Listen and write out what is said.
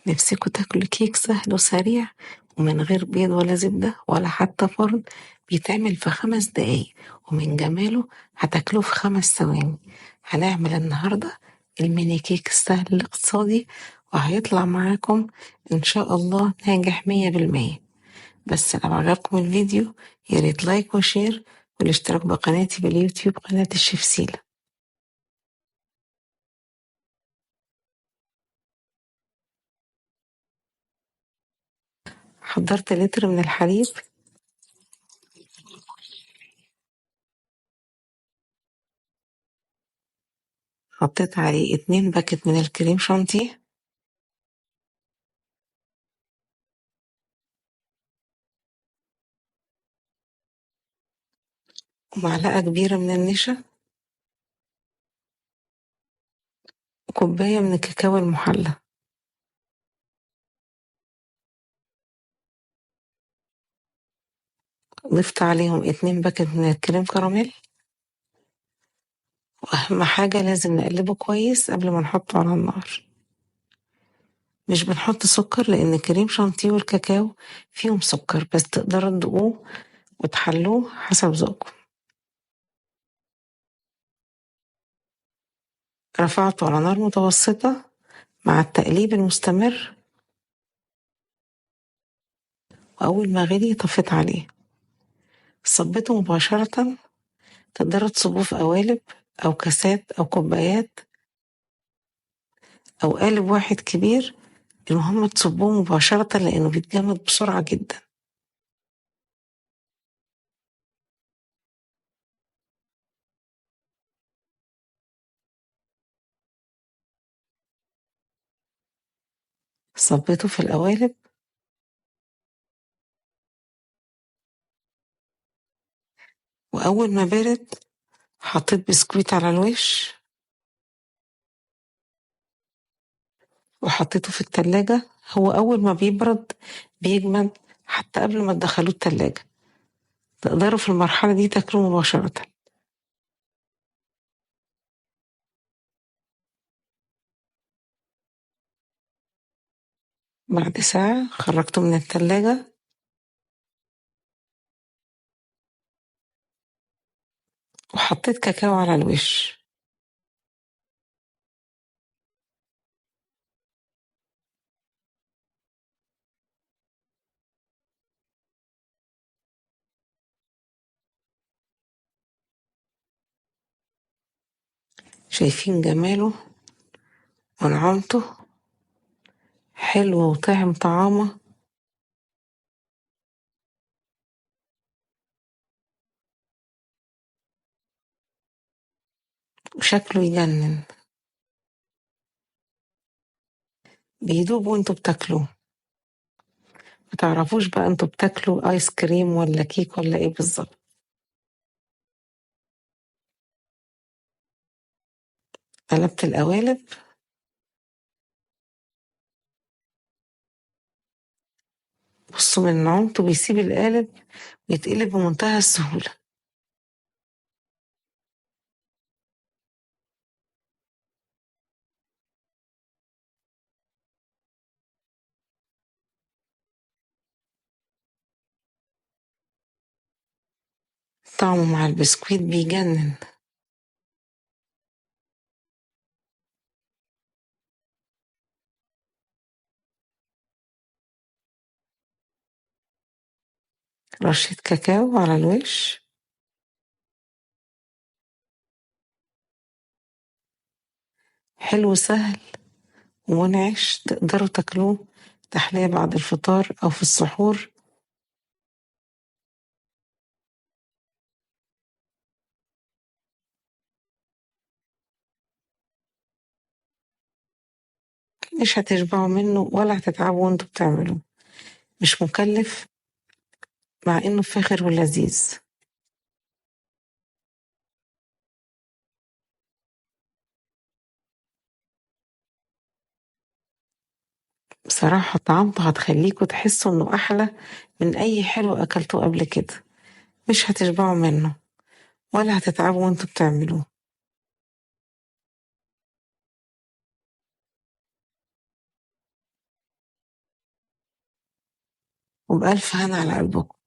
نفسكوا تاكلوا كيك سهل وسريع ومن غير بيض ولا زبدة ولا حتى فرن، بيتعمل في 5 دقايق ومن جماله هتاكلوه في 5 ثواني. هنعمل النهاردة الميني كيك السهل الاقتصادي، وهيطلع معاكم إن شاء الله ناجح 100%. بس لو عجبكم الفيديو ياريت لايك وشير والاشتراك بقناتي باليوتيوب، قناة الشيف سيلا. حضرت لتر من الحليب، حطيت عليه 2 باكت من الكريم شانتيه، ومعلقة كبيرة من النشا، وكوباية من الكاكاو المحلى. ضفت عليهم 2 باكت من الكريم كراميل، وأهم حاجة لازم نقلبه كويس قبل ما نحطه على النار. مش بنحط سكر لأن الكريم شانتيه والكاكاو فيهم سكر، بس تقدروا تدوقوه وتحلوه حسب ذوقكم. رفعته على نار متوسطة مع التقليب المستمر، وأول ما غلي طفيت عليه. صبيته مباشرة، تقدروا تصبوه في قوالب أو كاسات أو كوبايات أو قالب واحد كبير، المهم تصبوه مباشرة لأنه بيتجمد بسرعة جدا. صبيته في القوالب، وأول ما برد حطيت بسكويت على الوش وحطيته في التلاجة. هو أول ما بيبرد بيجمد حتى قبل ما تدخلوه التلاجة، تقدروا في المرحلة دي تاكلوه مباشرة. بعد ساعة خرجته من التلاجة وحطيت كاكاو على الوش. شايفين جماله ونعومته؟ حلو وطعم طعامة. وشكله يجنن، بيدوب وانتوا بتاكلوه، متعرفوش بقى انتوا بتاكلوا ايس كريم ولا كيك ولا ايه بالظبط. قلبت القوالب، بصوا من نعومته بيسيب القالب ويتقلب بمنتهى السهولة. طعمه مع البسكويت بيجنن. رشة كاكاو على الوش، حلو سهل ومنعش، تقدروا تاكلوه تحلية بعد الفطار أو في السحور. مش هتشبعوا منه ولا هتتعبوا وانتوا بتعملوه، مش مكلف مع انه فاخر ولذيذ. بصراحة طعمته هتخليكوا تحسوا انه احلى من اي حلو اكلتوه قبل كده. مش هتشبعوا منه ولا هتتعبوا وانتوا بتعملوه. وبألف هنا على قلبكم.